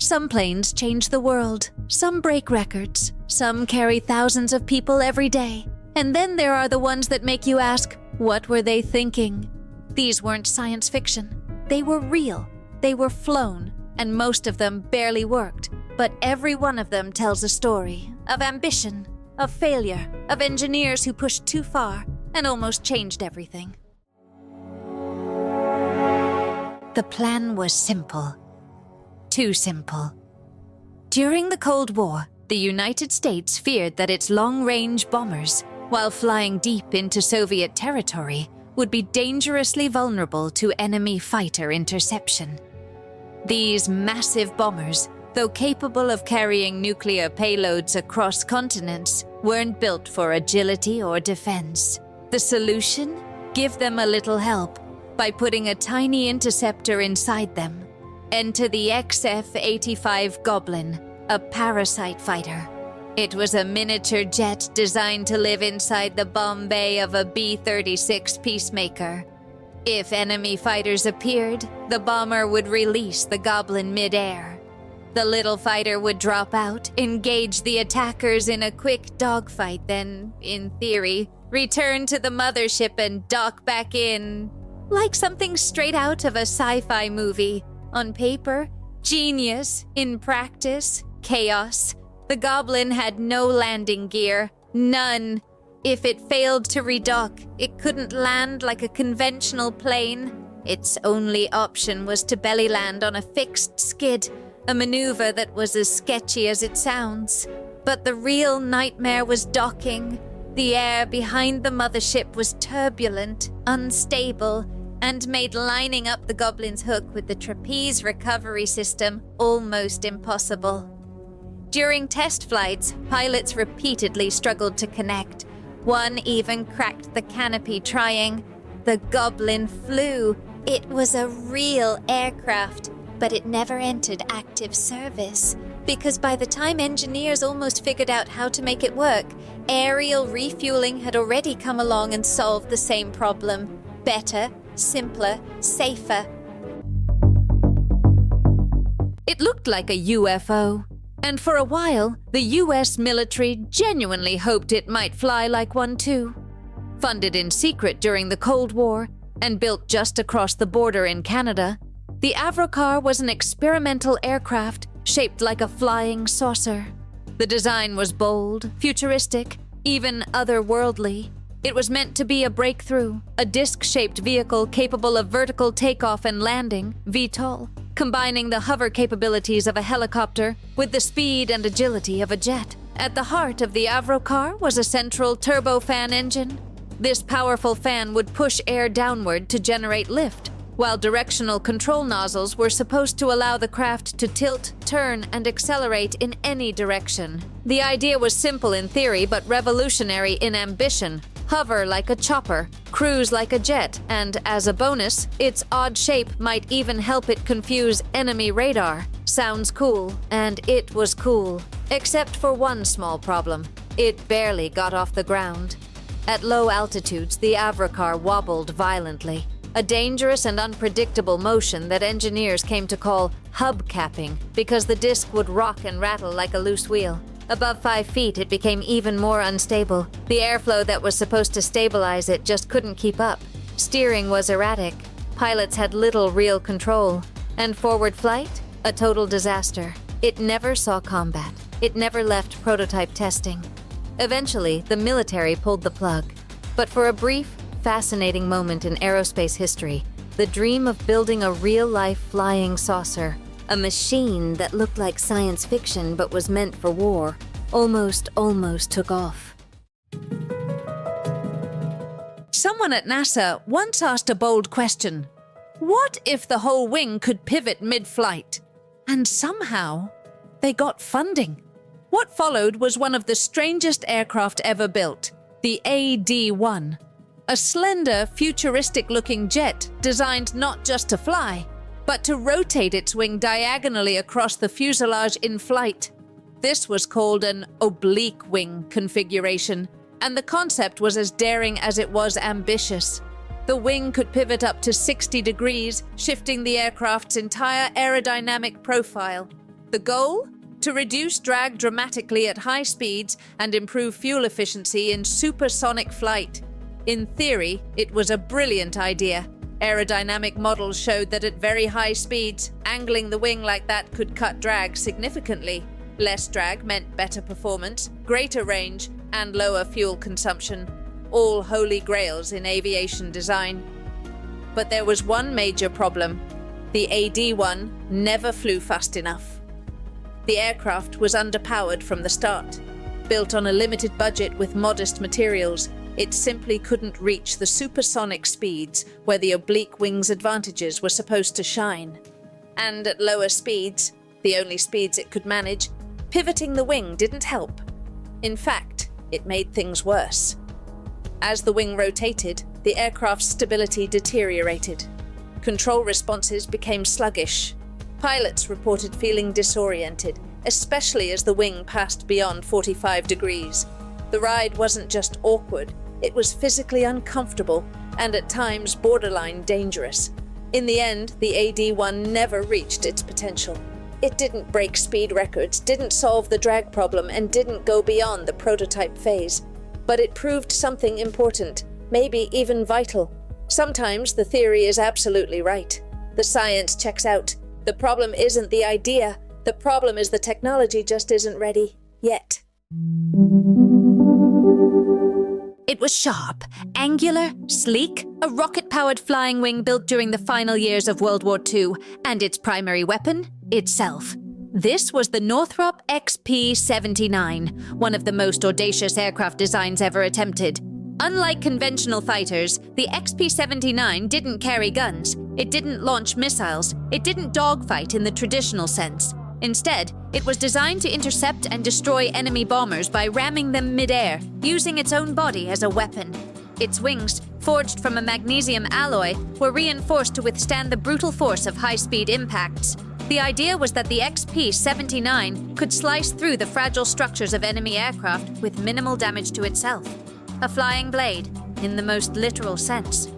Some planes change the world, some break records, some carry thousands of people every day. And then there are the ones that make you ask, what were they thinking? These weren't science fiction. They were real. They were flown, and most of them barely worked. But every one of them tells a story of ambition, of failure, of engineers who pushed too far and almost changed everything. The plan was simple. Too simple. During the Cold War, the United States feared that its long-range bombers, while flying deep into Soviet territory, would be dangerously vulnerable to enemy fighter interception. These massive bombers, though capable of carrying nuclear payloads across continents, weren't built for agility or defense. The solution? Give them a little help by putting a tiny interceptor inside them. Enter the XF-85 Goblin, a parasite fighter. It was a miniature jet designed to live inside the bomb bay of a B-36 Peacemaker. If enemy fighters appeared, the bomber would release the Goblin mid-air. The little fighter would drop out, engage the attackers in a quick dogfight, then, in theory, return to the mothership and dock back in. Like something straight out of a sci-fi movie. On paper, genius. In practice, chaos. The Goblin had no landing gear. None. If it failed to redock, it couldn't land like a conventional plane. Its only option was to belly land on a fixed skid, a maneuver that was as sketchy as it sounds. But the real nightmare was docking. The air behind the mothership was turbulent, unstable, and made lining up the Goblin's hook with the trapeze recovery system almost impossible. During test flights, pilots repeatedly struggled to connect. One even cracked the canopy trying. The Goblin flew. It was a real aircraft, but it never entered active service. Because by the time engineers almost figured out how to make it work, aerial refueling had already come along and solved the same problem. Better, simpler, safer. It looked like a UFO. And for a while, the US military genuinely hoped it might fly like one too. Funded in secret during the Cold War and built just across the border in Canada, the Avrocar was an experimental aircraft shaped like a flying saucer. The design was bold, futuristic, even otherworldly. It was meant to be a breakthrough, a disc-shaped vehicle capable of vertical takeoff and landing, VTOL, combining the hover capabilities of a helicopter with the speed and agility of a jet. At the heart of the Avrocar was a central turbofan engine. This powerful fan would push air downward to generate lift, while directional control nozzles were supposed to allow the craft to tilt, turn, and accelerate in any direction. The idea was simple in theory, but revolutionary in ambition. Hover like a chopper, cruise like a jet, and as a bonus, its odd shape might even help it confuse enemy radar. Sounds cool, and it was cool. Except for one small problem. It barely got off the ground. At low altitudes, the Avrocar wobbled violently. A dangerous and unpredictable motion that engineers came to call hubcapping because the disc would rock and rattle like a loose wheel. Above 5 feet, it became even more unstable. The airflow that was supposed to stabilize it just couldn't keep up. Steering was erratic. Pilots had little real control. And forward flight? A total disaster. It never saw combat. It never left prototype testing. Eventually, the military pulled the plug. But for a brief, fascinating moment in aerospace history, the dream of building a real-life flying saucer, a machine that looked like science fiction but was meant for war, almost took off. Someone at NASA once asked a bold question. What if the whole wing could pivot mid-flight? And somehow, they got funding. What followed was one of the strangest aircraft ever built, the AD-1. A slender, futuristic-looking jet designed not just to fly, but to rotate its wing diagonally across the fuselage in flight. This was called an oblique wing configuration, and the concept was as daring as it was ambitious. The wing could pivot up to 60 degrees, shifting the aircraft's entire aerodynamic profile. The goal? To reduce drag dramatically at high speeds and improve fuel efficiency in supersonic flight. In theory, it was a brilliant idea. Aerodynamic models showed that at very high speeds, angling the wing like that could cut drag significantly. Less drag meant better performance, greater range, and lower fuel consumption. All holy grails in aviation design. But there was one major problem. The AD-1 never flew fast enough. The aircraft was underpowered from the start. Built on a limited budget with modest materials, it simply couldn't reach the supersonic speeds where the oblique wing's advantages were supposed to shine. And at lower speeds, the only speeds it could manage, pivoting the wing didn't help. In fact, it made things worse. As the wing rotated, the aircraft's stability deteriorated. Control responses became sluggish. Pilots reported feeling disoriented, especially as the wing passed beyond 45 degrees. The ride wasn't just awkward, it was physically uncomfortable and at times borderline dangerous. In the end, the AD-1 never reached its potential. It didn't break speed records, didn't solve the drag problem, and didn't go beyond the prototype phase. But it proved something important, maybe even vital. Sometimes the theory is absolutely right. The science checks out. The problem isn't the idea. The problem is the technology just isn't ready yet. It was sharp, angular, sleek, a rocket-powered flying wing built during the final years of World War II, and its primary weapon? Itself. This was the Northrop XP-79, one of the most audacious aircraft designs ever attempted. Unlike conventional fighters, the XP-79 didn't carry guns, it didn't launch missiles, it didn't dogfight in the traditional sense. Instead, it was designed to intercept and destroy enemy bombers by ramming them mid-air, using its own body as a weapon. Its wings, forged from a magnesium alloy, were reinforced to withstand the brutal force of high-speed impacts. The idea was that the XP-79 could slice through the fragile structures of enemy aircraft with minimal damage to itself. A flying blade, in the most literal sense.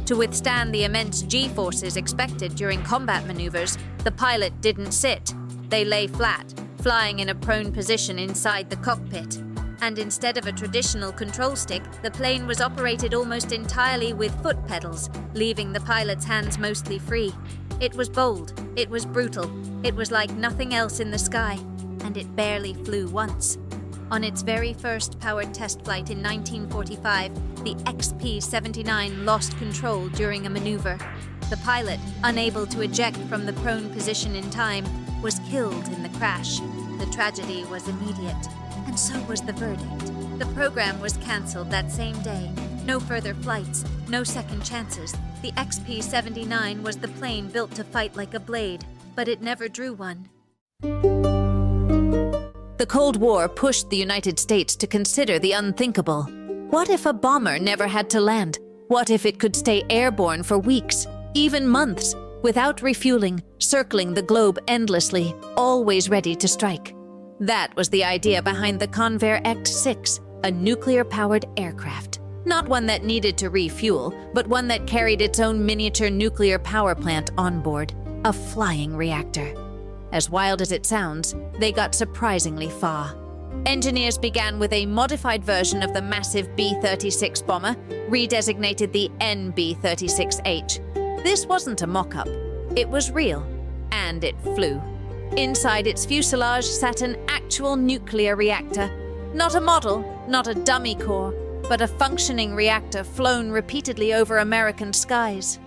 To withstand the immense G-forces expected during combat maneuvers, the pilot didn't sit. They lay flat, flying in a prone position inside the cockpit. And instead of a traditional control stick, the plane was operated almost entirely with foot pedals, leaving the pilot's hands mostly free. It was bold, it was brutal, it was like nothing else in the sky, and it barely flew once. On its very first powered test flight in 1945, the XP-79 lost control during a maneuver. The pilot, unable to eject from the prone position in time, was killed in the crash. The tragedy was immediate, and so was the verdict. The program was cancelled that same day. No further flights, no second chances. The XP-79 was the plane built to fight like a blade, but it never drew one. The Cold War pushed the United States to consider the unthinkable. What if a bomber never had to land? What if it could stay airborne for weeks, even months, without refueling, circling the globe endlessly, always ready to strike? That was the idea behind the Convair X-6, a nuclear-powered aircraft. Not one that needed to refuel, but one that carried its own miniature nuclear power plant on board, a flying reactor. As wild as it sounds, they got surprisingly far. Engineers began with a modified version of the massive B-36 bomber, redesignated the NB-36H. This wasn't a mock-up. It was real, and it flew. Inside its fuselage sat an actual nuclear reactor. Not a model, not a dummy core, but a functioning reactor flown repeatedly over American skies.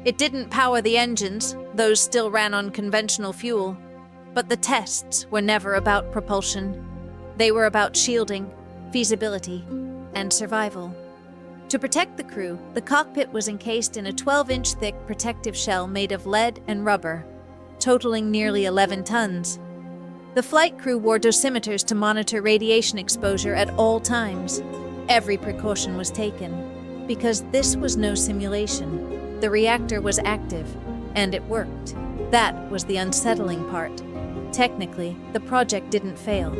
It didn't power the engines, those still ran on conventional fuel. But the tests were never about propulsion. They were about shielding, feasibility, and survival. To protect the crew, the cockpit was encased in a 12-inch thick protective shell made of lead and rubber, totaling nearly 11 tons. The flight crew wore dosimeters to monitor radiation exposure at all times. Every precaution was taken, because this was no simulation. The reactor was active, and it worked. That was the unsettling part. Technically, the project didn't fail.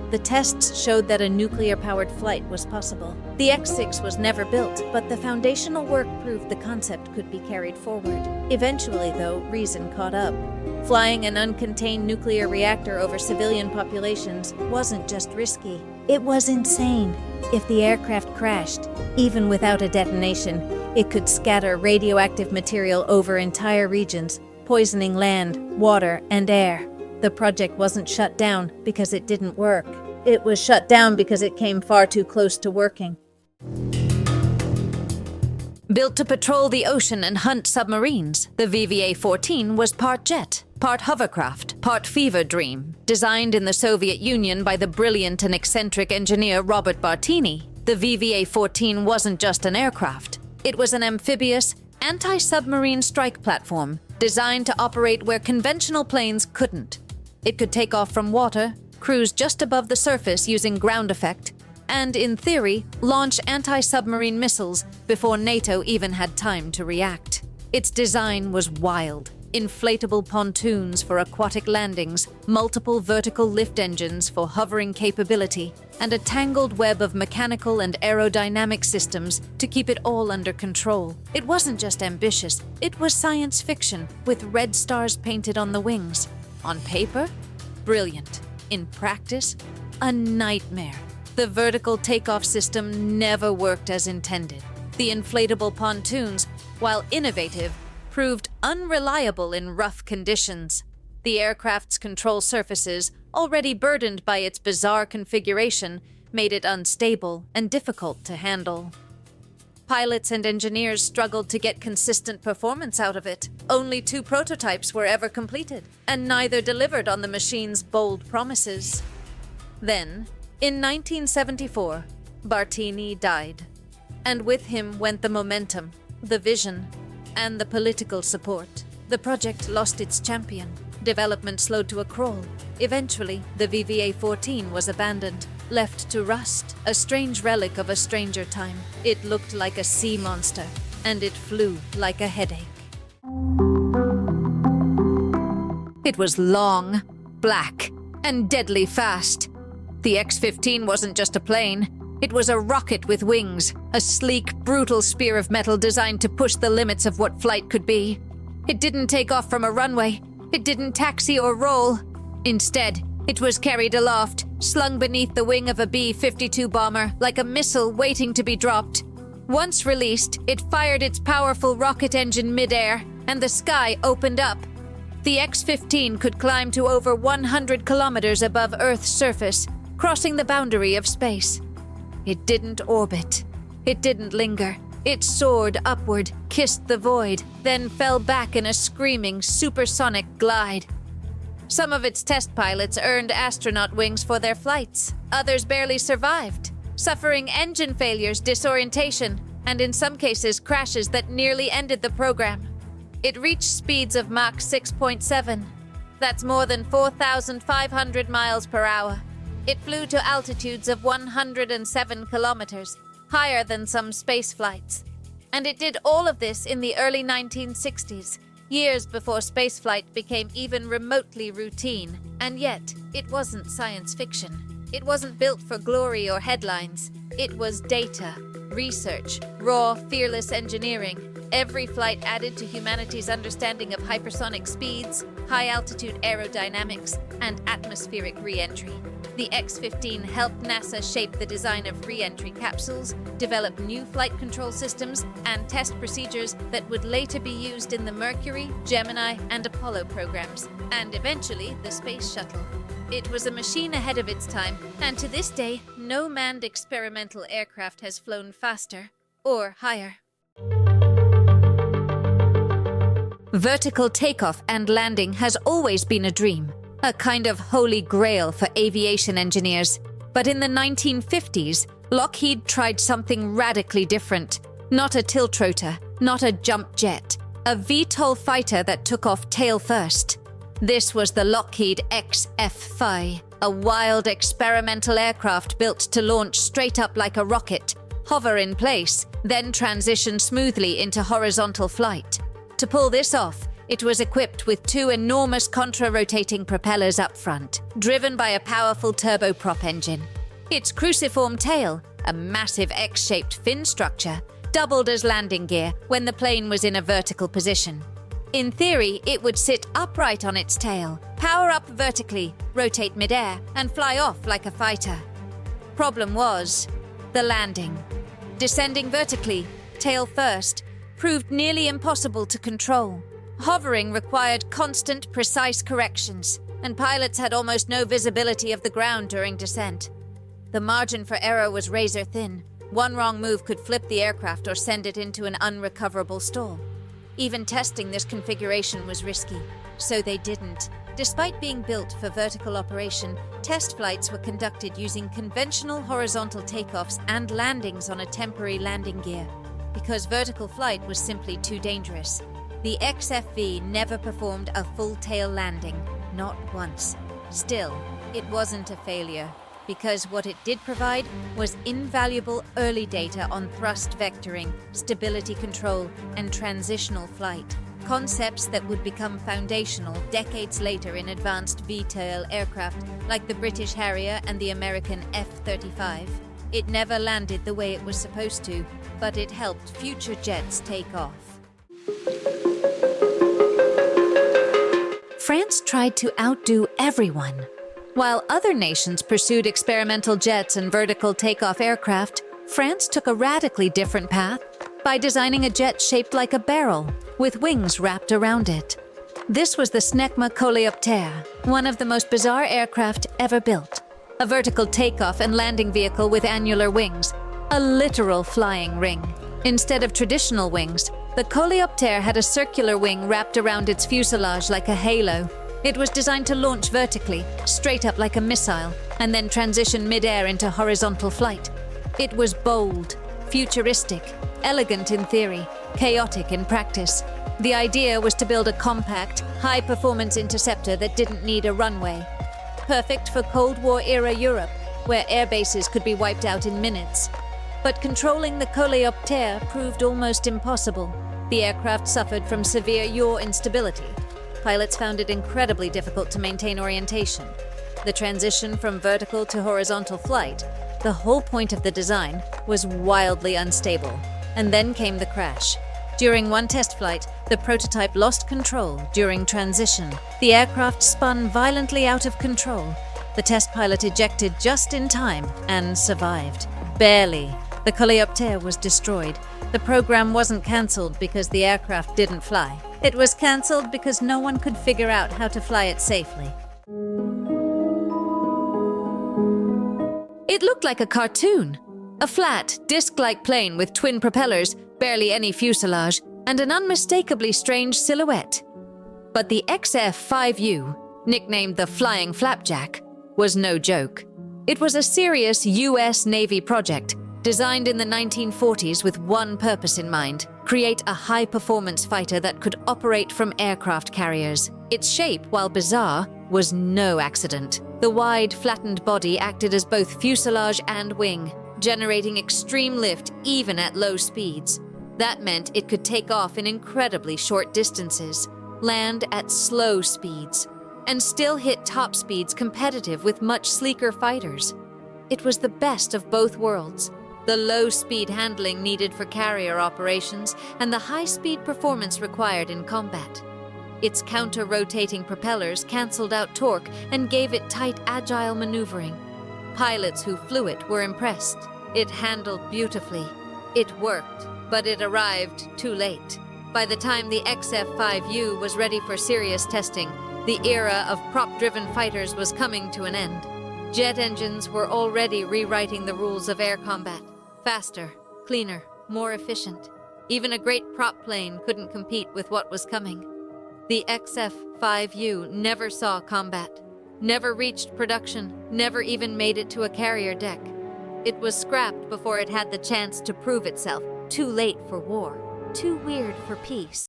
The tests showed that a nuclear-powered flight was possible. The X-6 was never built, but the foundational work proved the concept could be carried forward. Eventually, though, reason caught up. Flying an uncontained nuclear reactor over civilian populations wasn't just risky. It was insane. If the aircraft crashed, even without a detonation, it could scatter radioactive material over entire regions, poisoning land, water, and air. The project wasn't shut down because it didn't work. It was shut down because it came far too close to working. Built to patrol the ocean and hunt submarines, the VVA-14 was part jet, part hovercraft, part fever dream. Designed in the Soviet Union by the brilliant and eccentric engineer Robert Bartini, the VVA-14 wasn't just an aircraft. It was an amphibious, anti-submarine strike platform designed to operate where conventional planes couldn't. It could take off from water, cruise just above the surface using ground effect, and, in theory, launch anti-submarine missiles before NATO even had time to react. Its design was wild. Inflatable pontoons for aquatic landings, multiple vertical lift engines for hovering capability, and a tangled web of mechanical and aerodynamic systems to keep it all under control. It wasn't just ambitious, it was science fiction, with red stars painted on the wings. On paper, brilliant. In practice, a nightmare. The vertical takeoff system never worked as intended. The inflatable pontoons, while innovative, proved unreliable in rough conditions. The aircraft's control surfaces, already burdened by its bizarre configuration, made it unstable and difficult to handle. Pilots and engineers struggled to get consistent performance out of it. Only 2 prototypes were ever completed, and neither delivered on the machine's bold promises. Then, in 1974, Bartini died, and with him went the momentum, the vision, and the political support. The project lost its champion. Development slowed to a crawl. Eventually, the VVA-14 was abandoned, left to rust, a strange relic of a stranger time. It looked like a sea monster, and it flew like a headache. It was long, black, and deadly fast. The X-15 wasn't just a plane. It was a rocket with wings, a sleek, brutal spear of metal designed to push the limits of what flight could be. It didn't take off from a runway. It didn't taxi or roll. Instead, it was carried aloft, slung beneath the wing of a B-52 bomber like a missile waiting to be dropped. Once released, it fired its powerful rocket engine mid-air, and the sky opened up. The X-15 could climb to over 100 kilometers above Earth's surface, crossing the boundary of space. It didn't orbit. It didn't linger. It soared upward, kissed the void, then fell back in a screaming, supersonic glide. Some of its test pilots earned astronaut wings for their flights. Others barely survived, suffering engine failures, disorientation, and in some cases crashes that nearly ended the program. It reached speeds of Mach 6.7. That's more than 4,500 miles per hour. It flew to altitudes of 107 kilometers, higher than some space flights. And it did all of this in the early 1960s, years before spaceflight became even remotely routine. And yet, it wasn't science fiction. It wasn't built for glory or headlines. It was data, research, raw, fearless engineering. Every flight added to humanity's understanding of hypersonic speeds, high-altitude aerodynamics, and atmospheric re-entry. The X-15 helped NASA shape the design of re-entry capsules, develop new flight control systems, and test procedures that would later be used in the Mercury, Gemini, and Apollo programs, and eventually the Space Shuttle. It was a machine ahead of its time, and to this day, no manned experimental aircraft has flown faster or higher. Vertical takeoff and landing has always been a dream, a kind of holy grail for aviation engineers. But in the 1950s, Lockheed tried something radically different. Not a tiltrotor, not a jump jet, a VTOL fighter that took off tail first. This was the Lockheed XF-85, a wild experimental aircraft built to launch straight up like a rocket, hover in place, then transition smoothly into horizontal flight. To pull this off, It was equipped with two enormous contra-rotating propellers up front, driven by a powerful turboprop engine. Its cruciform tail, a massive X-shaped fin structure, doubled as landing gear when the plane was in a vertical position. In theory, it would sit upright on its tail, power up vertically, rotate midair, and fly off like a fighter. Problem was the landing. Descending vertically, tail first, proved nearly impossible to control. Hovering required constant, precise corrections, and pilots had almost no visibility of the ground during descent. The margin for error was razor thin. One wrong move could flip the aircraft or send it into an unrecoverable stall. Even testing this configuration was risky, so they didn't. Despite being built for vertical operation, test flights were conducted using conventional horizontal takeoffs and landings on a temporary landing gear, because vertical flight was simply too dangerous. The XFV never performed a full-tail landing, not once. Still, it wasn't a failure, because what it did provide was invaluable early data on thrust vectoring, stability control, and transitional flight, concepts that would become foundational decades later in advanced V-tail aircraft like the British Harrier and the American F-35. It never landed the way it was supposed to, but it helped future jets take off. France tried to outdo everyone. While other nations pursued experimental jets and vertical takeoff aircraft, France took a radically different path by designing a jet shaped like a barrel, with wings wrapped around it. This was the SNECMA Coléoptère, one of the most bizarre aircraft ever built. A vertical takeoff and landing vehicle with annular wings, a literal flying ring. Instead of traditional wings, the Coléoptère had a circular wing wrapped around its fuselage like a halo. It was designed to launch vertically, straight up like a missile, and then transition mid-air into horizontal flight. It was bold, futuristic, elegant in theory, chaotic in practice. The idea was to build a compact, high-performance interceptor that didn't need a runway. Perfect for Cold War-era Europe, where air bases could be wiped out in minutes. But controlling the Coléoptère proved almost impossible. The aircraft suffered from severe yaw instability. Pilots found it incredibly difficult to maintain orientation. The transition from vertical to horizontal flight, the whole point of the design, was wildly unstable. And then came the crash. During one test flight, the prototype lost control during transition. The aircraft spun violently out of control. The test pilot ejected just in time and survived. Barely. The Coléoptère was destroyed. The program wasn't cancelled because the aircraft didn't fly. It was cancelled because no one could figure out how to fly it safely. It looked like a cartoon. A flat, disc-like plane with twin propellers, barely any fuselage, and an unmistakably strange silhouette. But the XF-5U, nicknamed the Flying Flapjack, was no joke. It was a serious US Navy project, designed in the 1940s with one purpose in mind: create a high-performance fighter that could operate from aircraft carriers. Its shape, while bizarre, was no accident. The wide, flattened body acted as both fuselage and wing, generating extreme lift even at low speeds. That meant it could take off in incredibly short distances, land at slow speeds, and still hit top speeds competitive with much sleeker fighters. It was the best of both worlds: the low-speed handling needed for carrier operations and the high-speed performance required in combat. Its counter-rotating propellers canceled out torque and gave it tight, agile maneuvering. Pilots who flew it were impressed. It handled beautifully. It worked, but it arrived too late. By the time the XF-5U was ready for serious testing, the era of prop-driven fighters was coming to an end. Jet engines were already rewriting the rules of air combat. Faster, cleaner, more efficient. Even a great prop plane couldn't compete with what was coming. The XF-5U never saw combat, never reached production, never even made it to a carrier deck. It was scrapped before it had the chance to prove itself. Too late for war, too weird for peace.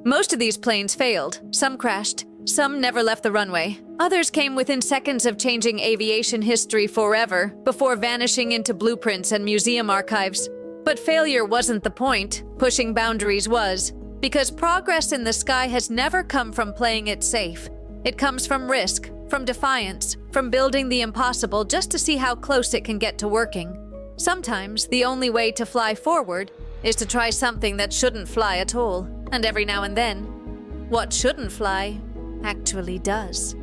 Most of these planes failed. Some crashed. Some never left the runway. Others came within seconds of changing aviation history forever before vanishing into blueprints and museum archives. But failure wasn't the point, pushing boundaries was, because progress in the sky has never come from playing it safe. It comes from risk, from defiance, from building the impossible just to see how close it can get to working. Sometimes the only way to fly forward is to try something that shouldn't fly at all, and every now and then, what shouldn't fly actually does.